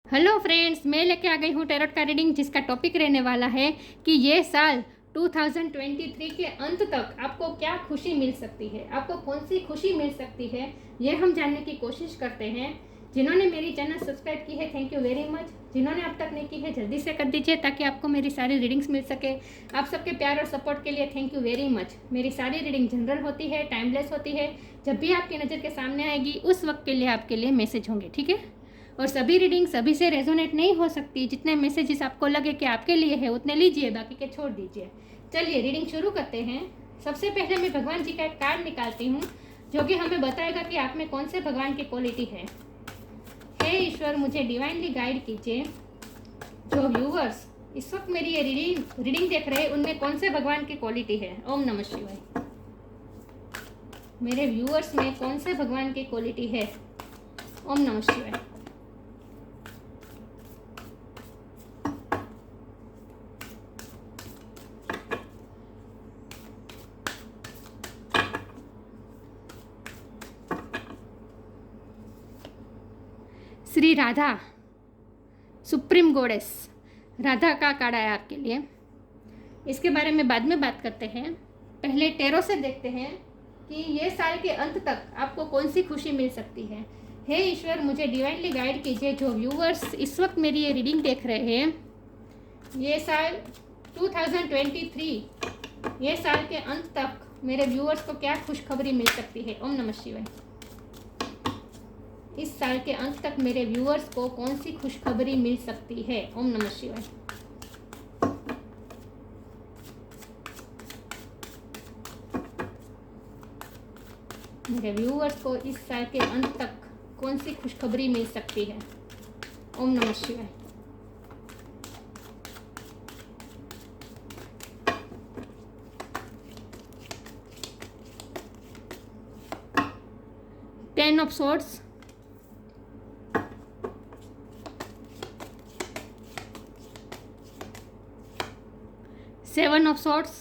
Hello friends, मैं लेके आ गई हूँ टैरोट का रीडिंग, जिसका टॉपिक रहने वाला है कि ये साल 2023 के अंत तक आपको क्या खुशी मिल सकती है, आपको कौन सी खुशी मिल सकती है, ये हम जानने की कोशिश करते हैं। जिन्होंने मेरी चैनल सब्सक्राइब की है, थैंक यू वेरी मच। जिन्होंने अब तक नहीं की है, जल्दी से कर दीजिए ताकि आपको मेरी सारी रीडिंग्स मिल सके। आप सबके प्यार और सपोर्ट के लिए थैंक यू वेरी मच। मेरी सारी रीडिंग जनरल होती है, टाइमलेस होती है। जब भी आपकी नज़र के सामने आएगी उस वक्त के लिए आपके लिए मैसेज होंगे, ठीक है। और सभी रीडिंग सभी से रेजोनेट नहीं हो सकती। जितने मैसेजेस आपको लगे कि आपके लिए है उतने लीजिए, बाकी के छोड़ दीजिए। चलिए रीडिंग शुरू करते हैं। सबसे पहले मैं भगवान जी का एक कार्ड निकालती हूँ जो कि हमें बताएगा कि आप में कौन से भगवान की क्वालिटी है। हे ईश्वर, मुझे डिवाइनली गाइड कीजिए। जो व्यूवर्स इस वक्त मेरी ये रीडिंग देख रहे हैं उनमें कौन से भगवान की क्वालिटी है। ओम नमः शिवाय। मेरे व्यूअर्स में कौन से भगवान की क्वालिटी है। ओम नमः शिवाय। श्री राधा, सुप्रीम गॉडेस राधा का कार्ड आया आपके लिए। इसके बारे में बाद में बात करते हैं। पहले टैरो से देखते हैं कि ये साल के अंत तक आपको कौन सी खुशी मिल सकती है। हे ईश्वर, मुझे डिवाइनली गाइड कीजिए। जो व्यूवर्स इस वक्त मेरी ये रीडिंग देख रहे हैं, ये साल 2023, ये साल के अंत तक मेरे व्यूवर्स को क्या खुशखबरी मिल सकती है। ओम नमः शिवाय। इस साल के अंत तक मेरे व्यूअर्स को कौन सी खुशखबरी मिल सकती है। ओम नमः शिवाय। मेरे व्यूअर्स को इस साल के अंत तक कौन सी खुशखबरी मिल सकती है। ओम नमः शिवाय। Ten of swords, seven of swords,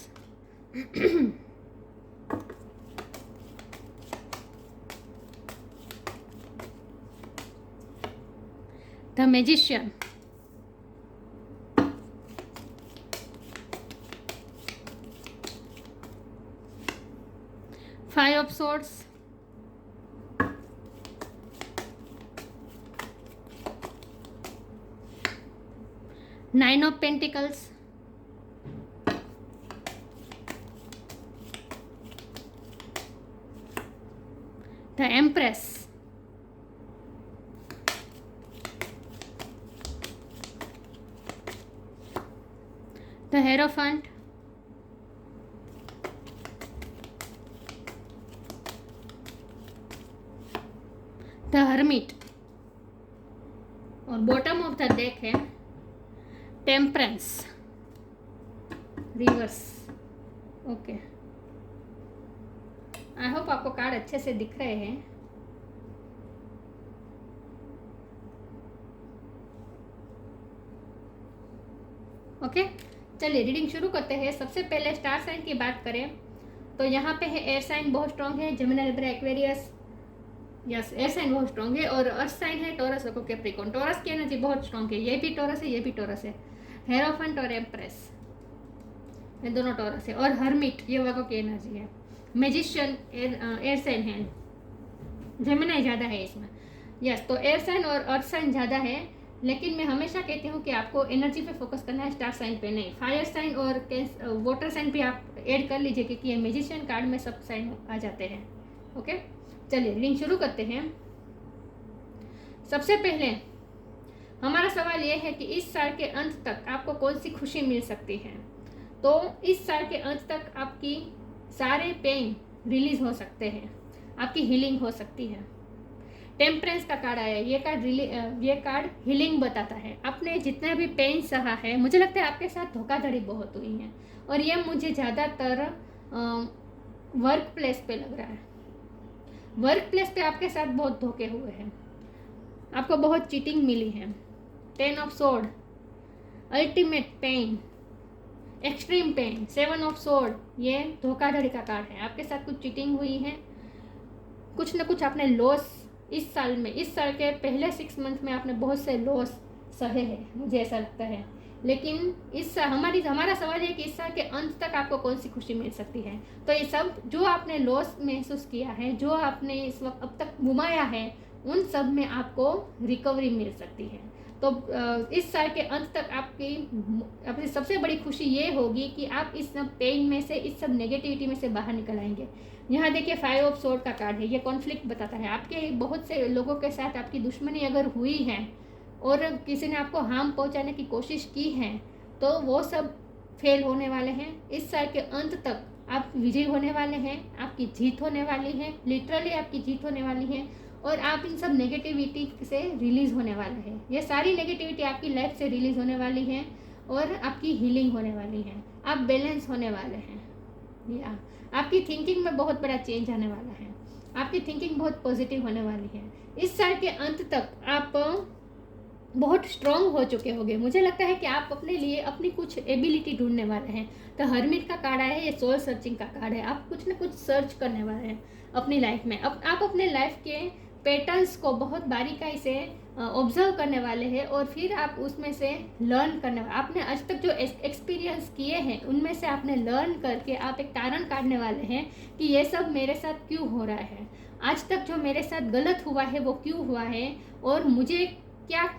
the magician, five of swords, nine of pentacles, the Empress, the Hierophant, the Hermit, और बॉटम ऑफ द डेक है temperance reverse. Okay, I hope आपको कार्ड अच्छे से दिख रहे हैं। ओके, चलिए reading शुरू करते हैं। सबसे पहले स्टार साइन की बात करें तो यहाँ पे है एयर साइन बहुत स्ट्रॉन्ग है, Gemini, Libra, Aquarius. Yes, air sign बहुत स्ट्रॉन्ग है। और अर्थ साइन है टॉरस, रखो कैप्रिकॉर्न। टॉरस की एनर्जी बहुत स्ट्रॉन्ग है, ये भी टॉरस है, ये भी टॉरस है। हेरोफेंट और एम्प्रेस, ये दोनों टॉरस है। और हर्मिट, ये वर्गो की एनर्जी है। मैजिशियन एयर साइन है, जेमिनी ज़्यादा है इसमें। यस, तो एयर साइन और अर्थ साइन ज़्यादा है, लेकिन मैं हमेशा कहती हूँ कि आपको एनर्जी पे फोकस करना है, स्टार साइन पे नहीं। फायर साइन और वाटर साइन भी आप ऐड कर लीजिए, क्योंकि ये मैजिशियन कार्ड में सब साइन आ जाते हैं। ओके, चलिए रीडिंग शुरू करते हैं। सबसे पहले हमारा सवाल ये है कि इस साल के अंत तक आपको कौन सी खुशी मिल सकती है। तो इस साल के अंत तक आपकी सारे पेन रिलीज हो सकते हैं, आपकी हीलिंग हो सकती है। टेम्परेंस का कार्ड आया, ये कार्ड हीलिंग बताता है। आपने जितने भी पेन सहा है, मुझे लगता है आपके साथ धोखाधड़ी बहुत हुई है, और ये मुझे ज़्यादातर वर्क प्लेस पे लग रहा है। वर्क प्लेस पे आपके साथ बहुत धोखे हुए हैं, आपको बहुत चीटिंग मिली है। 10 of sword, ultimate pain, extreme pain. 7 of sword, ये धोखाधड़ी का कार्ड है। आपके साथ कुछ चीटिंग हुई है, कुछ ना कुछ आपने लॉस इस साल में, इस साल के पहले 6 मंथ में आपने बहुत से लॉस सहे है, मुझे ऐसा लगता है। लेकिन हमारा सवाल है कि इस साल के अंत तक आपको कौन सी खुशी मिल सकती है। तो ये सब जो आपने लॉस महसूस किया है, जो आपने इस वक्त अब तक घुमाया है, उन सब में आपको रिकवरी मिल सकती है। तो इस साल के अंत तक अपनी सबसे बड़ी खुशी ये होगी कि आप इस सब पेन में से, इस सब नेगेटिविटी में से बाहर निकल आएंगे। यहाँ देखिए 5 ऑफ सोर्ड का कार्ड है, ये कॉन्फ्लिक्ट बताता है। आपके बहुत से लोगों के साथ आपकी दुश्मनी अगर हुई है और किसी ने आपको हार्म पहुँचाने की कोशिश की है, तो वो सब फेल होने वाले हैं। इस साल के अंत तक आप विजयी होने वाले हैं, आपकी जीत होने वाली है, लिटरली आपकी जीत होने वाली है, और आप इन सब नेगेटिविटी से रिलीज़ होने वाले हैं। ये सारी नेगेटिविटी आपकी लाइफ से रिलीज़ होने वाली है और आपकी हीलिंग होने वाली है। आप बैलेंस होने वाले हैं, या आपकी थिंकिंग में बहुत बड़ा चेंज आने वाला है। आपकी थिंकिंग बहुत पॉजिटिव होने वाली है। इस साल के अंत तक आप बहुत स्ट्रॉन्ग हो चुके होंगे। मुझे लगता है कि आप अपने लिए अपनी कुछ एबिलिटी ढूंढने वाले हैं। तो हर्मिट का कार्ड है, ये सोल सर्चिंग का कार्ड है। आप कुछ ना कुछ सर्च करने वाले हैं अपनी लाइफ में। आप अपने लाइफ के पैटर्न्स को बहुत बारीकाई से ऑब्जर्व करने वाले हैं और फिर आप उसमें से लर्न करने वाले। आपने आज तक जो एक्सपीरियंस किए हैं उनमें से आपने लर्न करके आप एक तारण काटने वाले हैं कि ये सब मेरे साथ क्यों हो रहा है, आज तक जो मेरे साथ गलत हुआ है वो क्यों हुआ है, और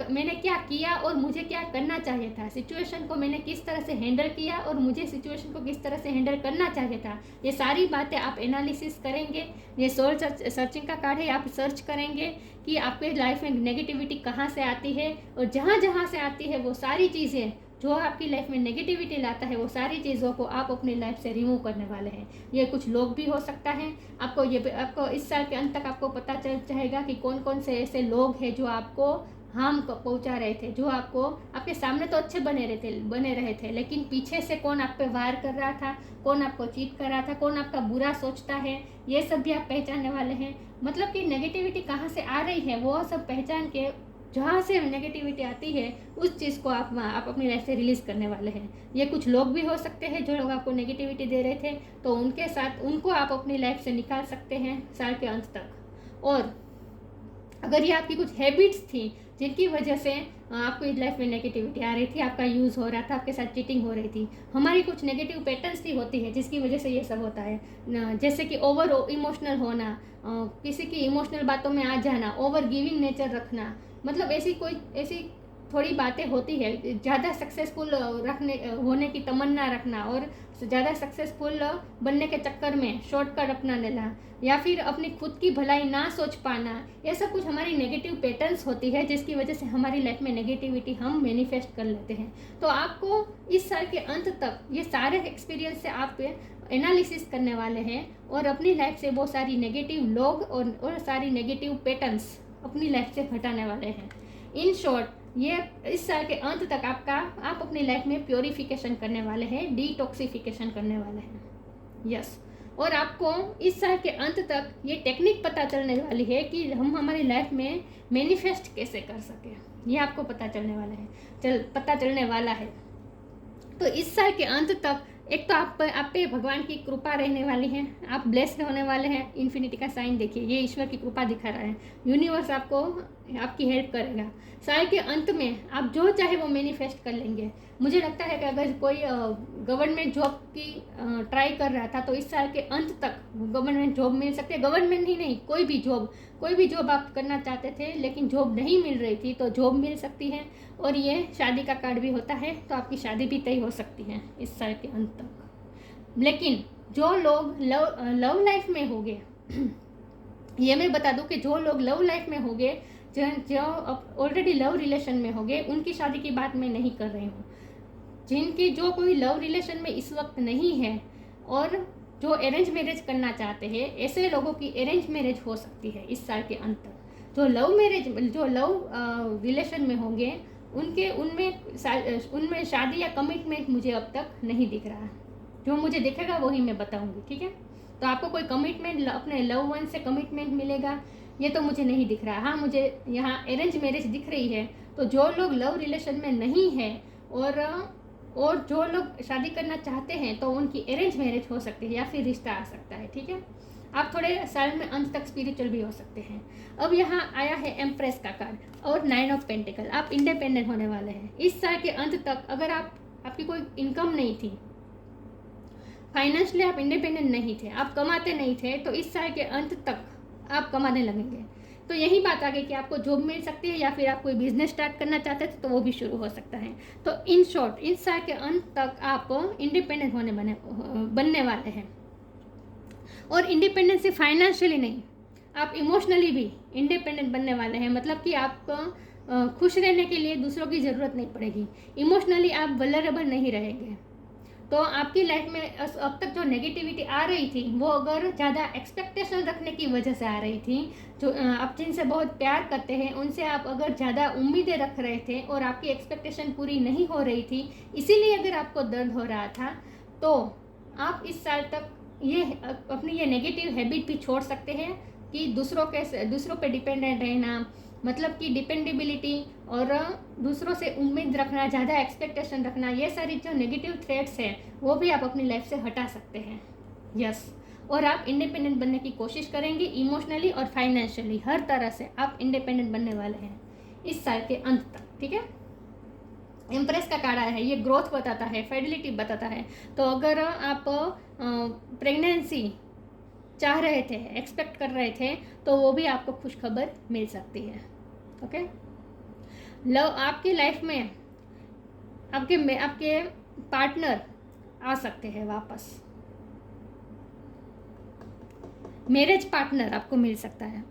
मैंने क्या किया और मुझे क्या करना चाहिए था। सिचुएशन को मैंने किस तरह से हैंडल किया और मुझे सिचुएशन को किस तरह से हैंडल करना चाहिए था। ये सारी बातें आप एनालिसिस करेंगे। ये सोल सर्चिंग का कार्ड है। आप सर्च करेंगे कि आपके लाइफ में नेगेटिविटी कहाँ से आती है, और जहाँ से आती है वो सारी चीज़ें जो आपकी लाइफ में नेगेटिविटी लाता है, वो सारी चीज़ों को आप अपनी लाइफ से रिमूव करने वाले हैं। ये कुछ लोग भी हो सकता है। आपको इस साल के अंत तक आपको पता चल जाएगा कि कौन कौन से ऐसे लोग हैं जो आपको हार्म पहुंचा रहे थे, जो आपके सामने तो अच्छे बने रहे थे, लेकिन पीछे से कौन आप पे वार कर रहा था, कौन आपको चीट कर रहा था, कौन आपका बुरा सोचता है, ये सब भी आप पहचानने वाले हैं। मतलब कि नेगेटिविटी कहाँ से आ रही है वो सब पहचान के जहाँ से नेगेटिविटी आती है उस चीज़ को आप अपनी लाइफ से रिलीज़ करने वाले हैं। ये कुछ लोग भी हो सकते हैं जो लोग आपको नेगेटिविटी दे रहे थे, तो उनको आप अपनी लाइफ से निकाल सकते हैं साल के अंत तक। और अगर ये आपकी कुछ हैबिट्स थी जिनकी वजह से आपको इस लाइफ में नेगेटिविटी आ रही थी, आपका यूज़ हो रहा था, आपके साथ चीटिंग हो रही थी, हमारी कुछ नेगेटिव पैटर्न्स भी होती है जिसकी वजह से ये सब होता है। जैसे कि ओवर इमोशनल होना, किसी की इमोशनल बातों में आ जाना, ओवर गिविंग नेचर रखना, मतलब ऐसी थोड़ी बातें होती है। ज़्यादा सक्सेसफुल होने की तमन्ना रखना और ज़्यादा सक्सेसफुल बनने के चक्कर में शॉर्टकट अपना लेना, या फिर अपनी खुद की भलाई ना सोच पाना, ये सब कुछ हमारी नेगेटिव पैटर्न्स होती है जिसकी वजह से हमारी लाइफ में नेगेटिविटी हम मैनिफेस्ट कर लेते हैं। तो आपको इस साल के अंत तक ये सारे एक्सपीरियंस से आप एनालिसिस करने वाले हैं और अपनी लाइफ से वो सारी नेगेटिव लोग और सारी नेगेटिव पैटर्न्स अपनी लाइफ से हटाने वाले हैं। इन शॉर्ट, ये इस साल के अंत तक आप अपनी लाइफ में प्योरीफिकेशन करने वाले हैं, डिटॉक्सिफिकेशन करने वाले हैं। यस। और आपको इस साल के अंत तक ये टेक्निक पता चलने वाली है कि हम हमारी लाइफ में मैनिफेस्ट कैसे कर सकें, ये आपको पता चलने वाला है। तो इस साल के अंत तक एक तो आप पे भगवान की कृपा रहने वाली है, आप ब्लेस्ड होने वाले हैं। इन्फिनिटी का साइन देखिए, ये ईश्वर की कृपा दिखा रहा है। यूनिवर्स आपकी हेल्प करेगा। साल के अंत में आप जो चाहे वो मैनिफेस्ट कर लेंगे। मुझे लगता है कि अगर कोई गवर्नमेंट जॉब की ट्राई कर रहा था तो इस साल के अंत तक गवर्नमेंट जॉब मिल सकती है। गवर्नमेंट ही नहीं, कोई भी जॉब आप करना चाहते थे लेकिन जॉब नहीं मिल रही थी तो जॉब मिल सकती है। और ये शादी का कार्ड भी होता है, तो आपकी शादी भी तय हो सकती है इस साल के अंत तक। लेकिन जो लोग लव लाइफ में होंगे, ये मैं बता दूं कि जो लोग लव लाइफ में होंगे, जो ऑलरेडी लव रिलेशन में होंगे, उनकी शादी की बात मैं नहीं कर रही हूँ। जो कोई लव रिलेशन में इस वक्त नहीं है और जो अरेंज मैरिज करना चाहते हैं, ऐसे लोगों की अरेंज मैरिज हो सकती है इस साल के अंत तक। जो लव रिलेशन में होंगे उनमें शादी या कमिटमेंट मुझे अब तक नहीं दिख रहा। जो मुझे दिखेगा वही मैं बताऊंगी, ठीक है। तो आपको कोई कमिटमेंट, अपने लव वन से कमिटमेंट मिलेगा, ये तो मुझे नहीं दिख रहा। हाँ, मुझे यहाँ अरेंज मैरिज दिख रही है। तो जो लोग लव रिलेशन में नहीं है और जो लोग शादी करना चाहते हैं तो उनकी अरेंज मैरिज हो सकती है या फिर रिश्ता आ सकता है, ठीक है। आप थोड़े साल में अंत तक स्पिरिचुअल भी हो सकते हैं। अब यहाँ आया है एम्प्रेस का कार्ड और 9 ऑफ पेंटिकल। आप इंडिपेंडेंट होने वाले हैं इस साल के अंत तक। अगर आपकी कोई इनकम नहीं थी, फाइनेंशियली आप इंडिपेंडेंट नहीं थे, आप कमाते नहीं थे, तो इस साल के अंत तक आप कमाने लगेंगे। तो यही बात आ गई कि आपको जॉब मिल सकती है या फिर आप कोई बिजनेस स्टार्ट करना चाहते थे तो वो भी शुरू हो सकता है। तो इन शॉर्ट इस साल के अंत तक आप इंडिपेंडेंट बनने वाले हैं। और इंडिपेंडेंस सिर्फ फाइनेंशियली नहीं, आप इमोशनली भी इंडिपेंडेंट बनने वाले हैं। मतलब कि आपको खुश रहने के लिए दूसरों की ज़रूरत नहीं पड़ेगी। इमोशनली आप वल्नरेबल नहीं रहेंगे। तो आपकी लाइफ में अब तक जो नेगेटिविटी आ रही थी वो अगर ज़्यादा एक्सपेक्टेशन रखने की वजह से आ रही थी, जो आप जिनसे बहुत प्यार करते हैं उनसे आप अगर ज़्यादा उम्मीदें रख रहे थे और आपकी एक्सपेक्टेशन पूरी नहीं हो रही थी, इसीलिए अगर आपको दर्द हो रहा था, तो आप इस साल तक ये अपनी ये नेगेटिव हैबिट भी छोड़ सकते हैं कि दूसरों पे डिपेंडेंट रहना, मतलब कि डिपेंडेबिलिटी और दूसरों से उम्मीद रखना, ज़्यादा एक्सपेक्टेशन रखना, ये सारी जो नेगेटिव थ्रेट्स हैं वो भी आप अपनी लाइफ से हटा सकते हैं। यस। और आप इंडिपेंडेंट बनने की कोशिश करेंगे, इमोशनली और फाइनेंशियली हर तरह से आप इंडिपेंडेंट बनने वाले हैं इस साल के अंत तक। ठीक है। एम्प्रेस का कार्ड आया है, ये ग्रोथ बताता है, फाइडिलिटी बताता है। तो अगर आप प्रेगनेंसी चाह रहे थे, एक्सपेक्ट कर रहे थे, तो वो भी आपको खुशखबर मिल सकती है। ओके। लव, आपकी लाइफ में आपके पार्टनर आ सकते हैं वापस। मैरिज पार्टनर आपको मिल सकता है।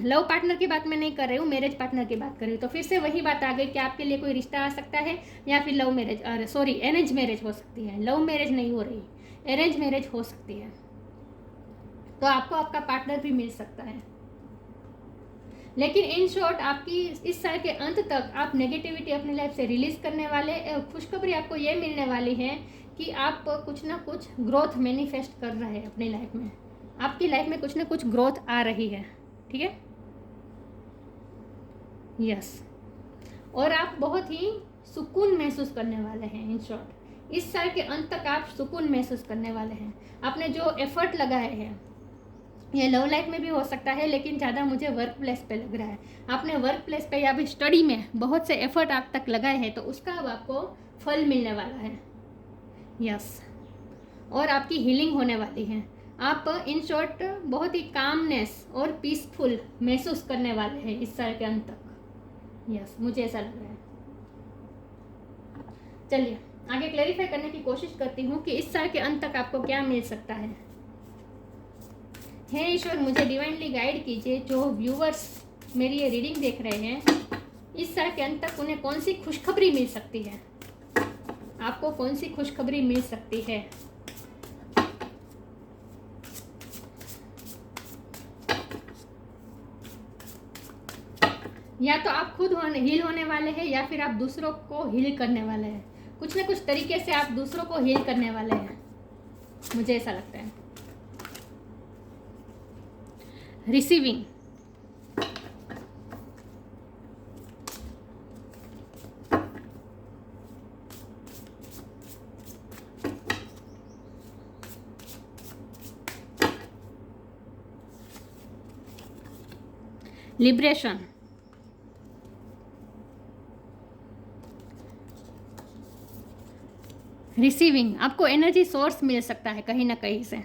लव पार्टनर की बात मैं नहीं कर रही हूँ, मैरिज पार्टनर की बात कर रही हूँ। तो फिर से वही बात आ गई कि आपके लिए कोई रिश्ता आ सकता है या फिर लव मैरिज, अरेंज मैरिज हो सकती है। लव मैरिज नहीं हो रही, अरेंज मैरिज हो सकती है। तो आपको आपका पार्टनर भी मिल सकता है। लेकिन इन शॉर्ट आपकी इस साल के अंत तक आप नेगेटिविटी अपनी लाइफ से रिलीज करने वाले। खुशखबरी आपको ये मिलने वाली है कि आप कुछ ना कुछ ग्रोथ मैनिफेस्ट कर रहे हैं अपनी लाइफ में। आपकी लाइफ में कुछ ना कुछ ग्रोथ आ रही है। ठीक है। यस। और आप बहुत ही सुकून महसूस करने वाले हैं। इन शॉर्ट इस साल के अंत तक आप सुकून महसूस करने वाले हैं। आपने जो एफर्ट लगाए हैं, ये लव लाइफ में भी हो सकता है, लेकिन ज़्यादा मुझे वर्क प्लेस पे लग रहा है। आपने वर्क प्लेस पे या फिर स्टडी में बहुत से एफर्ट आप तक लगाए हैं, तो उसका अब आपको फल मिलने वाला है। यस। और आपकी हीलिंग होने वाली है। आप इन शॉर्ट बहुत ही कामनेस और पीसफुल महसूस करने वाले हैं इस साल के अंत तक। यस, मुझे ऐसा लग रहा है। चलिए आगे क्लैरिफाई करने की कोशिश करती हूँ कि इस साल के अंत तक आपको क्या मिल सकता है। हे ईश्वर, मुझे डिवाइनली गाइड कीजिए। जो व्यूवर्स मेरी ये रीडिंग देख रहे हैं, इस साल के अंत तक उन्हें कौन सी खुशखबरी मिल सकती है। आपको कौन सी खुशखबरी मिल सकती है। या तो आप खुद हील होने वाले हैं या फिर आप दूसरों को हील करने वाले हैं। कुछ ना कुछ तरीके से आप दूसरों को हील करने वाले हैं, मुझे ऐसा लगता है। रिसीविंग, लिबरेशन, रिसीविंग, आपको एनर्जी सोर्स मिल सकता है कहीं ना कहीं से।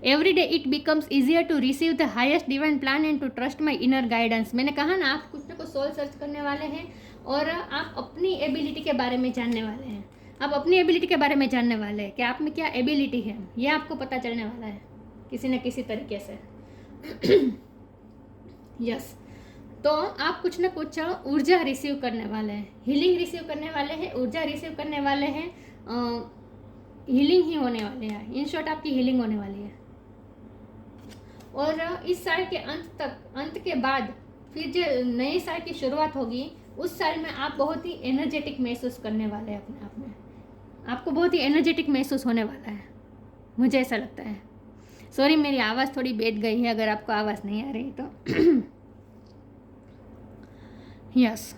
Every day it becomes easier to receive the highest divine plan and to trust my inner guidance. मैंने कहा ना, आप कुछ ना कुछ सोल सर्च करने वाले हैं और आप अपनी एबिलिटी के बारे में जानने वाले हैं। आप अपनी एबिलिटी के बारे में जानने वाले हैं कि आप में क्या एबिलिटी है, ये आपको पता चलने वाला है किसी न किसी तरीके से। यस। तो आप कुछ ना कुछ ऊर्जा रिसीव करने वाले हैं, हीलिंग रिसीव करने वाले हैं, ऊर्जा रिसीव करने वाले हैं। हीलिंग ही होने वाले हैं। इन शॉर्ट आपकी हीलिंग होने वाली है। और इस साल के अंत के बाद फिर जो नए साल की शुरुआत होगी, उस साल में आप बहुत ही एनर्जेटिक महसूस करने वाले हैं अपने आप में। आपको बहुत ही एनर्जेटिक महसूस होने वाला है, मुझे ऐसा लगता है। सॉरी, मेरी आवाज़ थोड़ी बैठ गई है, अगर आपको आवाज़ नहीं आ रही तो। यस।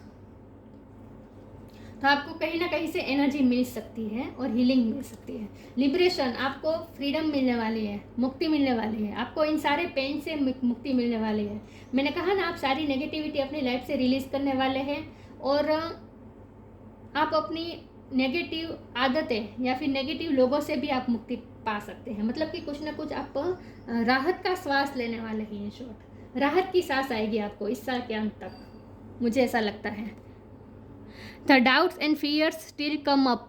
तो आपको कहीं ना कहीं से एनर्जी मिल सकती है और हीलिंग मिल सकती है। लिबरेशन, आपको फ्रीडम मिलने वाली है, मुक्ति मिलने वाली है, आपको इन सारे पेन से मुक्ति मिलने वाली है। मैंने कहा ना, आप सारी नेगेटिविटी अपनी लाइफ से रिलीज करने वाले हैं और आप अपनी नेगेटिव आदतें या फिर नेगेटिव लोगों से भी आप मुक्ति पा सकते हैं। मतलब कि कुछ ना कुछ आप राहत का श्वास लेने वाले हैं। इन शॉर्ट, राहत की सांस आएगी आपको इस साल के अंत तक, मुझे ऐसा लगता है। The doubts and fears still come up,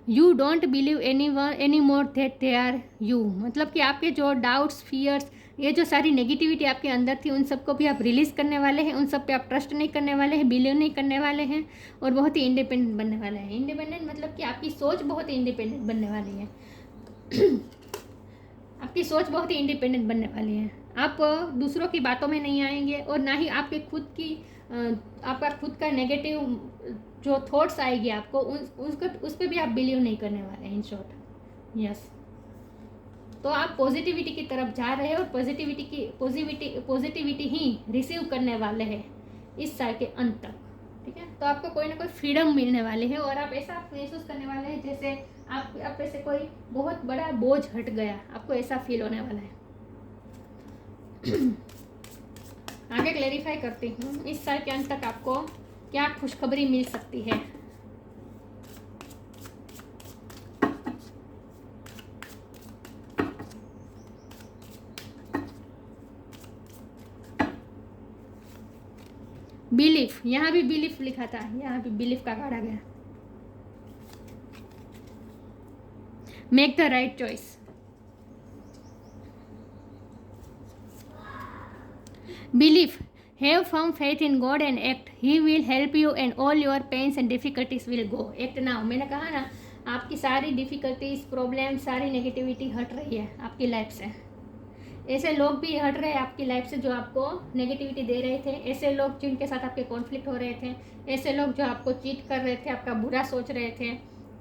you don't believe any more that they are you. मतलब कि आपके जो डाउट्स, फियर्स, ये जो सारी नेगेटिविटी आपके अंदर थी, उन सबको भी आप रिलीज़ करने वाले हैं। उन सब पे आप ट्रस्ट नहीं करने वाले हैं, बिलीव नहीं करने वाले हैं और बहुत ही इंडिपेंडेंट बनने वाले हैं। इंडिपेंडेंट मतलब कि आपकी सोच बहुत ही इंडिपेंडेंट बनने वाली है। आपकी सोच बहुत ही इंडिपेंडेंट बनने वाली है। आप दूसरों की बातों में नहीं आएंगे और ना ही आपके आपका खुद का नेगेटिव जो थॉट्स आएगी आपको, उस पर भी आप बिलीव नहीं करने वाले हैं। In short, yes. तो आप पॉजिटिविटी की तरफ जा रहे हैं और पॉजिटिविटी ही रिसीव करने वाले हैं इस साल के अंत तक। ठीक है, तो आपको कोई ना कोई फ्रीडम मिलने वाली है और आप ऐसा महसूस करने वाले हैं जैसे आप पे से कोई बहुत बड़ा बोझ हट गया, आपको ऐसा फील होने वाला है। आगे क्लेरिफाई करती हूँ, इस साल के अंत तक आपको क्या खुशखबरी मिल सकती है। बिलीफ, यहाँ भी बिलीफ लिखा था, यहाँ भी बिलीफ का कार्ड आ गया। Make the right choice, belief, have firm faith in God and act, he will help you and all your pains and difficulties will go. Act now. मैंने कहा ना, आपकी सारी डिफिकल्टीज, प्रॉब्लम, सारी नेगेटिविटी हट रही है आपकी लाइफ से। ऐसे लोग भी हट रहे हैं आपकी लाइफ से जो आपको नेगेटिविटी दे रहे थे, ऐसे लोग जिनके साथ आपके कॉन्फ्लिक्ट हो रहे थे, ऐसे लोग जो आपको चीट कर रहे थे, आपका बुरा सोच रहे थे,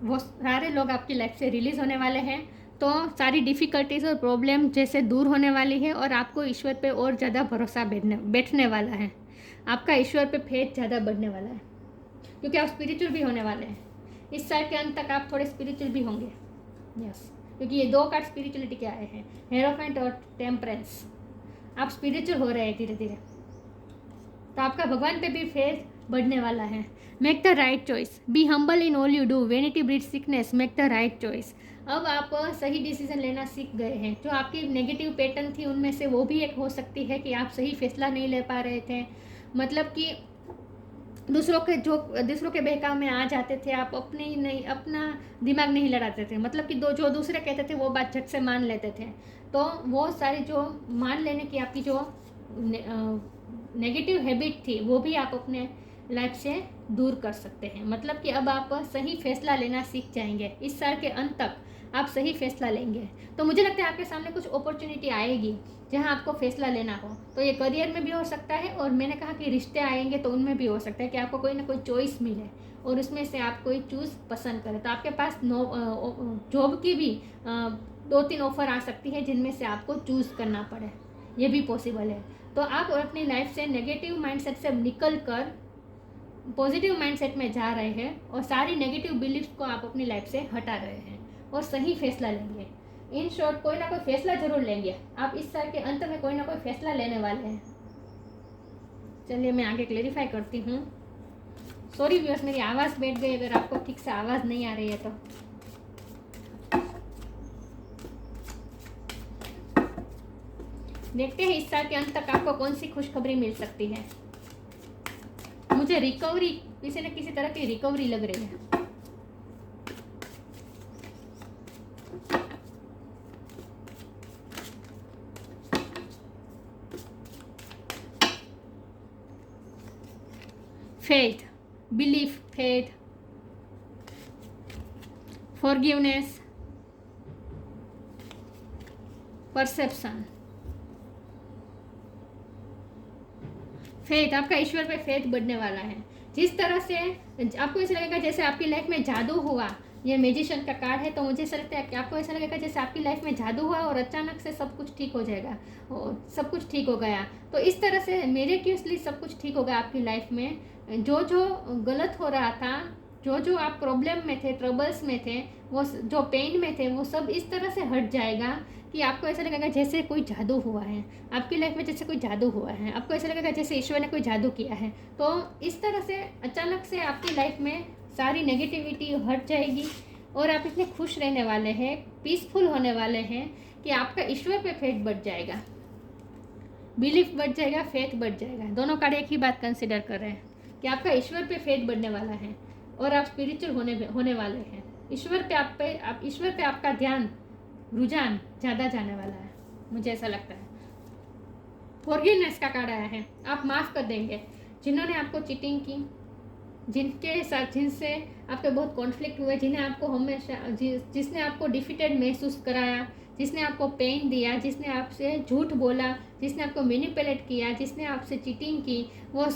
वो सारे लोग आपकी लाइफ से रिलीज़ होने वाले हैं। तो सारी डिफ़िकल्टीज़ और प्रॉब्लम जैसे दूर होने वाली है और आपको ईश्वर पे और ज़्यादा भरोसा बैठने वाला है। आपका ईश्वर पे फेथ ज़्यादा बढ़ने वाला है क्योंकि आप स्पिरिचुअल भी होने वाले हैं। इस साल के अंत तक आप थोड़े स्पिरिचुअल भी होंगे, यस, क्योंकि ये दो कार्ड स्पिरिचुअलिटी के आए हैं, हेरोफेंट और टेम्परेंस। आप स्पिरिचुअल हो रहे हैं धीरे धीरे, तो आपका भगवान पे भी फेथ बढ़ने वाला है। Make the right choice, be humble in all you do, vanity breeds sickness, make the right choice. अब आप सही डिसीजन लेना सीख गए हैं। जो आपकी नेगेटिव पैटर्न थी उनमें से वो भी एक हो सकती है कि आप सही फैसला नहीं ले पा रहे थे, मतलब कि दूसरों के बहकाव में आ जाते थे, आप अपना दिमाग नहीं लड़ाते थे, मतलब कि जो दूसरे कहते थे वो बात झट से मान लेते थे। तो वो सारी जो मान लेने की आपकी जो नेगेटिव हैबिट थी वो भी आप अपने लाइफ से दूर कर सकते हैं। मतलब कि अब आप सही फैसला लेना सीख जाएंगे। इस साल के अंत तक आप सही फैसला लेंगे तो मुझे लगता है आपके सामने कुछ अपॉर्चुनिटी आएगी जहां आपको फैसला लेना हो। तो ये करियर में भी हो सकता है और मैंने कहा कि रिश्ते आएंगे तो उनमें भी हो सकता है कि आपको कोई ना कोई चॉइस मिले और उसमें से आप कोई चूज़ पसंद करें। तो आपके पास जॉब की भी 2-3 ऑफर आ सकती है जिनमें से आपको चूज़ करना पड़े, ये भी पॉसिबल है। तो आप अपनी लाइफ से नेगेटिव माइंडसेट से निकल कर पॉजिटिव माइंडसेट में जा रहे हैं और सारी नेगेटिव बिलीफ्स को आप अपनी लाइफ से हटा रहे हैं और सही फैसला लेंगे। इन शॉर्ट, कोई ना कोई फैसला जरूर लेंगे आप इस साल के अंत में, कोई ना कोई फैसला लेने वाले हैं। चलिए मैं आगे क्लेरिफाई करती हूँ। सॉरी व्यूअर्स, मेरी आवाज़ बैठ गई, अगर आपको ठीक से आवाज़ नहीं आ रही है तो। देखते हैं इस साल के अंत तक आपको कौन सी खुशखबरी मिल सकती है। मुझे रिकवरी, किसी न किसी तरह की रिकवरी लग रही है। faith, belief, faith, forgiveness, perception, faith, आपका ईश्वर पे फेथ बढ़ने वाला है। जिस तरह से आपको ऐसा लगेगा जैसे आपकी लाइफ में जादू हुआ, ये मैजिशियन का कार्ड है, तो मुझे ऐसा लगता है कि आपको ऐसा लगेगा जैसे आपकी लाइफ में जादू हुआ और अचानक से सब कुछ ठीक हो जाएगा और सब कुछ ठीक हो गया। तो इस तरह से मिरेक्युलसली सब कुछ ठीक होगा आपकी लाइफ में। जो गलत हो रहा था जो जो आप प्रॉब्लम में थे, ट्रबल्स में थे, वो जो पेन में थे, वो सब इस तरह से हट जाएगा कि आपको ऐसा लगेगा जैसे कोई जादू हुआ है आपकी लाइफ में, जैसे कोई जादू हुआ है। आपको ऐसा लगेगा जैसे ईश्वर ने कोई जादू किया है। तो इस तरह से अचानक से आपकी लाइफ में सारी नेगेटिविटी हट जाएगी और आप इतने खुश रहने वाले हैं, पीसफुल होने वाले हैं कि आपका ईश्वर पे फेथ बढ़ जाएगा, बिलीफ बढ़ जाएगा, फेथ बढ़ जाएगा। दोनों कार्ड एक ही बात कंसिडर कर रहे हैं कि आपका ईश्वर पे फेथ बढ़ने वाला है और आप स्पिरिचुअल होने वाले हैं। ईश्वर पे आपका ध्यान, रुझान ज़्यादा जाने वाला है, मुझे ऐसा लगता है। फॉरगिवनेस का कार्ड आया है, आप माफ़ कर देंगे जिन्होंने आपको चीटिंग की, जिनसे आपके बहुत कॉन्फ्लिक्ट हुए, जिन्हें आपको हमेशा जिसने आपको डिफीटेड महसूस कराया, जिसने आपको पेन दिया, जिसने आपसे झूठ बोला, जिसने आपको मैनिपुलेट किया, जिसने आपसे चीटिंग की, वो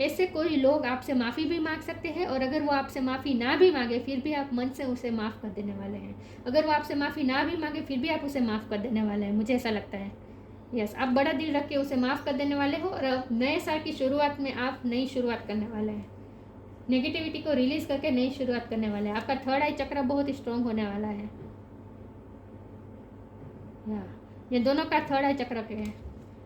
ऐसे कोई लोग आपसे माफ़ी भी मांग सकते हैं। और अगर वो आपसे माफ़ी ना भी मांगे फिर भी आप मन से उसे माफ़ कर देने वाले हैं। अगर वो आपसे माफ़ी ना भी मांगे फिर भी आप उसे माफ़ कर देने वाले हैं, मुझे ऐसा लगता है। यस, आप बड़ा दिल रख के उसे माफ़ कर देने वाले हो और अब नए साल की शुरुआत में आप नई शुरुआत करने वाले हैं। नेगेटिविटी को रिलीज करके नई शुरुआत करने वाले हैं। आपका थर्ड आई चक्र बहुत स्ट्रॉन्ग होने वाला है। ये दोनों का थर्ड आई चक्र के हैं।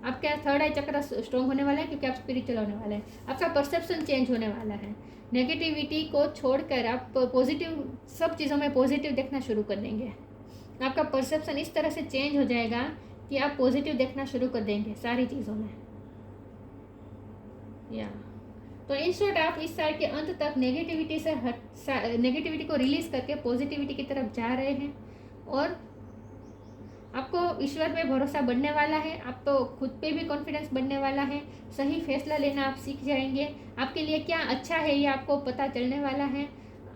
आपका थर्ड आई चक्र स्ट्रॉन्ग होने वाला है क्योंकि आप स्पिरिचुअल होने वाले हैं। आपका परसेप्शन चेंज होने वाला है। नेगेटिविटी को छोड़कर आप पॉजिटिव, सब चीज़ों में पॉजिटिव देखना शुरू कर देंगे। आपका परसेप्शन इस तरह से चेंज हो जाएगा कि आप पॉजिटिव देखना शुरू कर देंगे सारी चीज़ों में। तो इन शॉर्ट आप इस साल के अंत तक नेगेटिविटी को रिलीज करके पॉजिटिविटी की तरफ जा रहे हैं और आपको ईश्वर पे भरोसा बढ़ने वाला है। आपको खुद पे भी कॉन्फिडेंस बढ़ने वाला है। सही फैसला लेना आप सीख जाएंगे। आपके लिए क्या अच्छा है ये आपको पता चलने वाला है।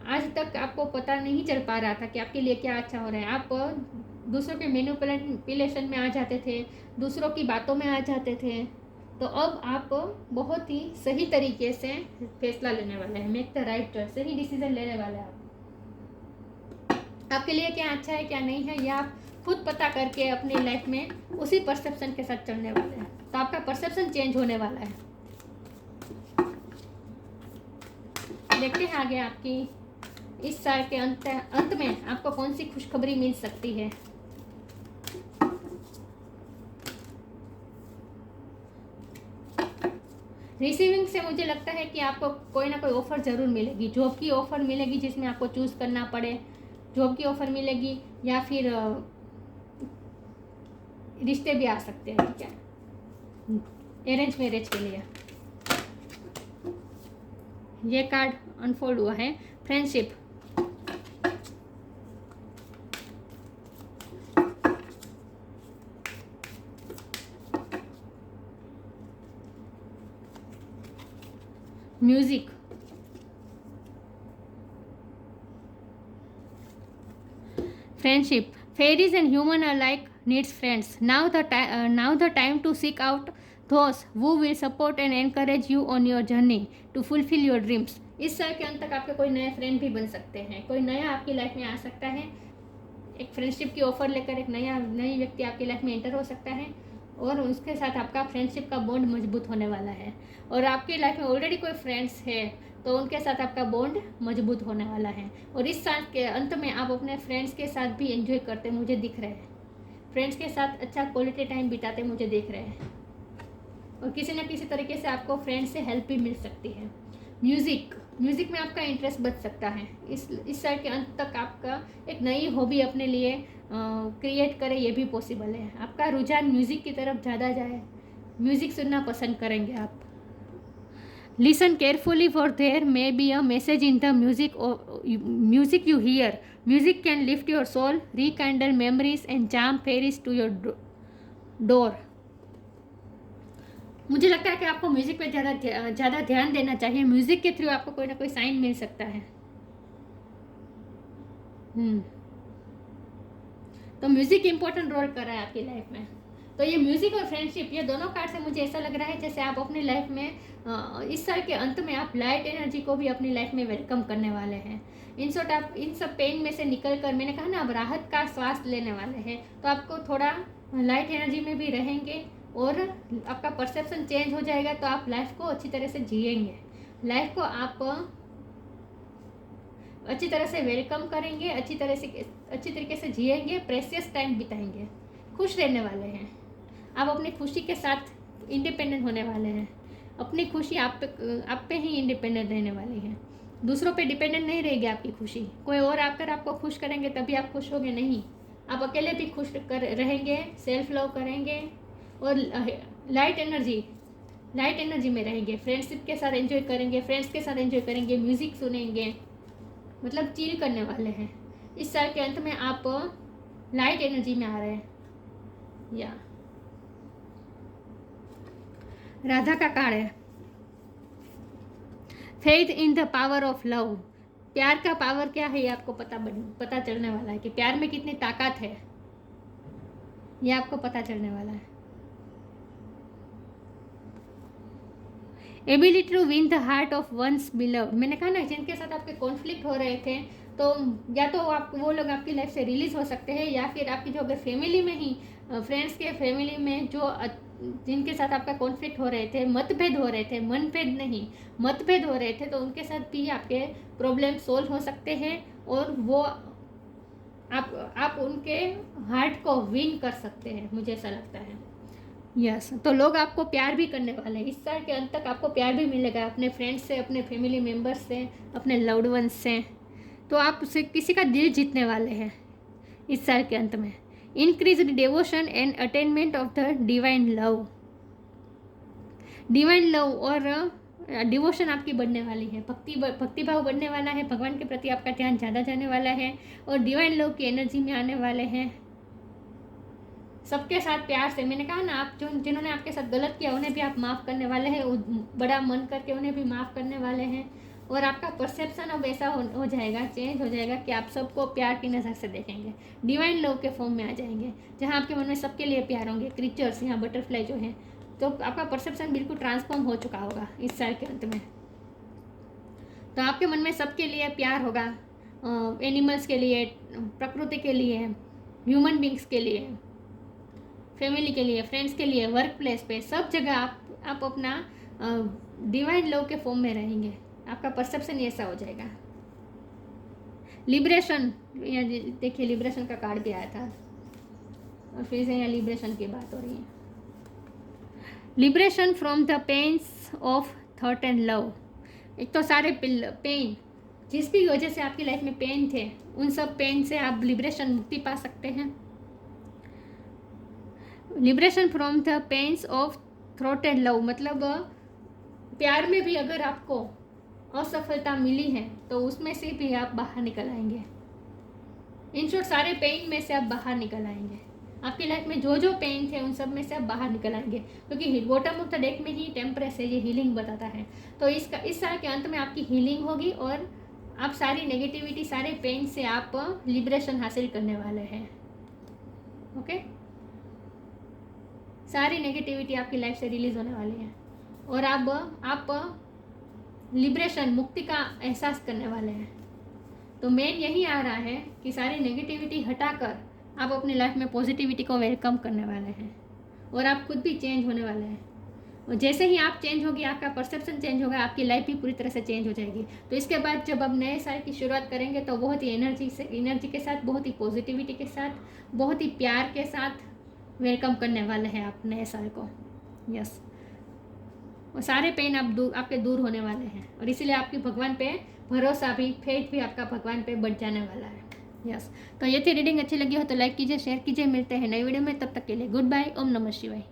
आज तक आपको पता नहीं चल पा रहा था कि आपके लिए क्या अच्छा हो रहा है। आप दूसरों के मैनिपुलेशन में आ जाते थे, दूसरों की बातों में आ जाते थे। तो अब आप बहुत ही सही तरीके से फैसला लेने वाले हैं। मेक द राइट चॉइस, सही डिसीजन लेने वाले हैं आप। आपके लिए क्या अच्छा है क्या नहीं है ये आप खुद पता करके अपनी लाइफ में उसी परसेप्शन के साथ चलने वाले हैं। तो आपका परसेप्शन चेंज होने वाला है। देखते हैं आगे आपकी इस साल के अंत में आपको कौन सी खुशखबरी मिल सकती है। रिसीविंग से मुझे लगता है कि आपको कोई ना कोई ऑफर ज़रूर मिलेगी। जॉब की ऑफर मिलेगी जिसमें आपको चूज़ करना पड़े, जॉब की ऑफर मिलेगी या फिर रिश्ते भी आ सकते हैं, ठीक है, अरेंज मैरिज के लिए। ये कार्ड अनफोल्ड हुआ है, friendship. Music, friendship. Fairies and human alike needs friends. Now the time to seek out those who will support and encourage you on your journey to fulfill your dreams. इस साल के अंत तक आपके कोई नए फ्रेंड भी बन सकते हैं। कोई नया आपकी लाइफ में आ सकता है। एक फ्रेंडशिप की ऑफर लेकर एक नई व्यक्ति आपकी लाइफ में एंटर हो सकता है और उसके साथ आपका फ्रेंडशिप का बॉन्ड मजबूत होने वाला है। और आपकी लाइफ में ऑलरेडी कोई फ्रेंड्स है तो उनके साथ आपका बॉन्ड मजबूत होने वाला है। और इस साल के अंत में आप अपने फ्रेंड्स के साथ भी एंजॉय करते मुझे दिख रहे हैं। फ्रेंड्स के साथ अच्छा क्वालिटी टाइम बिताते मुझे दिख रहे हैं और किसी न किसी तरीके से आपको फ्रेंड्स से हेल्प भी मिल सकती है। म्यूज़िक में आपका इंटरेस्ट बढ़ सकता है। इस साल के अंत तक आपका एक नई हॉबी अपने लिए क्रिएट करे, ये भी पॉसिबल है। आपका रुझान म्यूज़िक की तरफ ज़्यादा जाए, म्यूज़िक सुनना पसंद करेंगे आप। Listen carefully for there may be a message in the music you hear. Music can lift your soul, rekindle memories and jam fairies to your door. मुझे लगता है कि आपको म्यूज़िक पे ज़्यादा ध्यान देना चाहिए। म्यूज़िक के थ्रू आपको कोई ना कोई साइन मिल सकता है। तो म्यूज़िक इम्पोर्टेंट रोल कर रहा है आपकी लाइफ में। तो ये म्यूज़िक और फ्रेंडशिप, ये दोनों कार्ड से मुझे ऐसा लग रहा है जैसे आप अपनी लाइफ में इस साल के अंत में आप लाइट एनर्जी को भी अपनी लाइफ में वेलकम करने वाले हैं। इन शॉर्ट आप इन सब पेन में से निकल कर, मैंने कहा ना, अब राहत का श्वास लेने वाले हैं। तो आपको थोड़ा लाइट एनर्जी में भी रहेंगे और आपका परसेप्शन चेंज हो जाएगा। तो आप लाइफ को अच्छी तरह से जिएंगे। लाइफ को आप अच्छी तरह से वेलकम करेंगे, अच्छी तरीके से जिएंगे, प्रेशियस टाइम बिताएंगे, खुश रहने वाले हैं। आप अपनी खुशी के साथ इंडिपेंडेंट होने वाले हैं। अपनी खुशी आप पे ही इंडिपेंडेंट रहने वाली है। दूसरों पे डिपेंडेंट नहीं रहेगी आपकी खुशी। कोई और आकर आपको खुश करेंगे तभी आप खुश होंगे, नहीं। आप अकेले भी खुश रहेंगे, सेल्फ लव करेंगे और लाइट एनर्जी में रहेंगे। फ्रेंडशिप के साथ एंजॉय करेंगे, फ्रेंड्स के साथ एंजॉय करेंगे, म्यूज़िक सुनेंगे, मतलब चिल करने वाले हैं। इस साल के अंत में आप लाइट एनर्जी में आ रहे हैं। या राधा का कार्ड है faith in the power of love. प्यार का पावर क्या है ये आपको पता चलने वाला है कि प्यार में कितनी ताकत है, ये आपको पता चलने वाला है। Ability to win the heart of one's beloved. मैंने कहा ना, जिनके साथ आपके कॉन्फ्लिक्ट हो रहे थे, तो या तो आप वो लोग आपकी लाइफ से रिलीज हो सकते हैं, या फिर आपकी जो अगर फैमिली में ही फ्रेंड्स के फैमिली में जो जिनके साथ आपका कॉन्फ्लिक्ट हो रहे थे, मतभेद हो रहे थे, मनभेद नहीं मतभेद हो रहे थे, तो उनके साथ भी आपके प्रॉब्लम सोल्व हो सकते हैं और वो आप उनके हार्ट को विन कर सकते हैं, मुझे ऐसा लगता है। यस, तो लोग आपको प्यार भी करने वाले हैं। इस साल के अंत तक आपको प्यार भी मिलेगा अपने फ्रेंड्स से, अपने फैमिली मेम्बर्स से, अपने लव्ड वंस से। तो आप उससे किसी का दिल जीतने वाले हैं इस साल के अंत में। Increase devotion and attainment of the divine love. Divine love और डिवोशन आपकी बढ़ने वाली है, भक्ति भाव बढ़ने वाला है, भगवान के प्रति आपका ध्यान ज़्यादा जाने वाला है और डिवाइन लव की एनर्जी में आने वाले हैं। सबके साथ प्यार से, मैंने कहा ना, आप जिन्होंने आपके साथ गलत किया उन्हें भी आप माफ़ करने वाले हैं, बड़ा मन करके उन्हें भी माफ़ करने वाले हैं। और आपका परसेप्शन अब ऐसा हो जाएगा, चेंज हो जाएगा कि आप सबको प्यार की नज़र से देखेंगे, डिवाइन लव के फॉर्म में आ जाएंगे, जहाँ आपके मन में सबके लिए प्यार होंगे। क्रीचर्स, यहाँ बटरफ्लाई जो हैं, तो आपका परसेप्शन बिल्कुल ट्रांसफॉर्म हो चुका होगा इस साल के अंत में। तो आपके मन में सबके लिए प्यार होगा, एनिमल्स के लिए, प्रकृति के लिए, ह्यूमन बींग्स के लिए, फैमिली के लिए, फ्रेंड्स के लिए, वर्क प्लेस पे, सब जगह आप अपना डिवाइन लव के फॉर्म में रहेंगे। आपका परसेप्शन ऐसा हो जाएगा। लिबरेशन, यहाँ देखिए लिबरेशन का कार्ड भी आया था और फिर से यहाँ लिबरेशन की बात हो रही है। Liberation from the pains of thought and love. एक तो सारे पेन, जिस भी वजह से आपकी लाइफ में पेन थे, उन सब पेन से आप लिबरेशन, मुक्ति पा सकते हैं। Liberation from the pains of thought and love, मतलब प्यार में भी अगर आपको असफलता मिली है तो उसमें से भी आप बाहर निकल आएंगे। इन शॉर्ट, सारे पेन में से आप बाहर निकल आएंगे। आपकी लाइफ में जो जो पेन थे उन सब में से आप बाहर निकल आएंगे, क्योंकि बॉटम ऑफ द डेक में ही टेम्परेस है, ये हीलिंग बताता है। तो इस साल के अंत में आपकी हीलिंग होगी और आप सारी नेगेटिविटी, सारे पेन से आप लिबरेशन हासिल करने वाले हैं। ओके, सारी नेगेटिविटी आपकी लाइफ से रिलीज होने वाली है और आप लिबरेशन, मुक्ति का एहसास करने वाले हैं। तो मेन यही आ रहा है कि सारी नेगेटिविटी हटाकर आप अपनी लाइफ में पॉजिटिविटी को वेलकम करने वाले हैं और आप खुद भी चेंज होने वाले हैं। और जैसे ही आप चेंज होगी, आपका परसेप्शन चेंज होगा, आपकी लाइफ भी पूरी तरह से चेंज हो जाएगी। तो इसके बाद जब आप नए साल की शुरुआत करेंगे तो बहुत ही एनर्जी के साथ, बहुत ही पॉजिटिविटी के साथ, बहुत ही प्यार के साथ वेलकम करने वाले हैं आप नए साल को। यस, और सारे पेन आपके दूर होने वाले हैं और इसीलिए आपकी भगवान पे भरोसा भी, फेथ भी आपका भगवान पे बढ़ जाने वाला है। यस, तो ये थी रीडिंग। अच्छी लगी हो तो लाइक कीजिए, शेयर कीजिए। मिलते हैं नई वीडियो में, तब तक के लिए गुड बाय। ओम नमः शिवाय।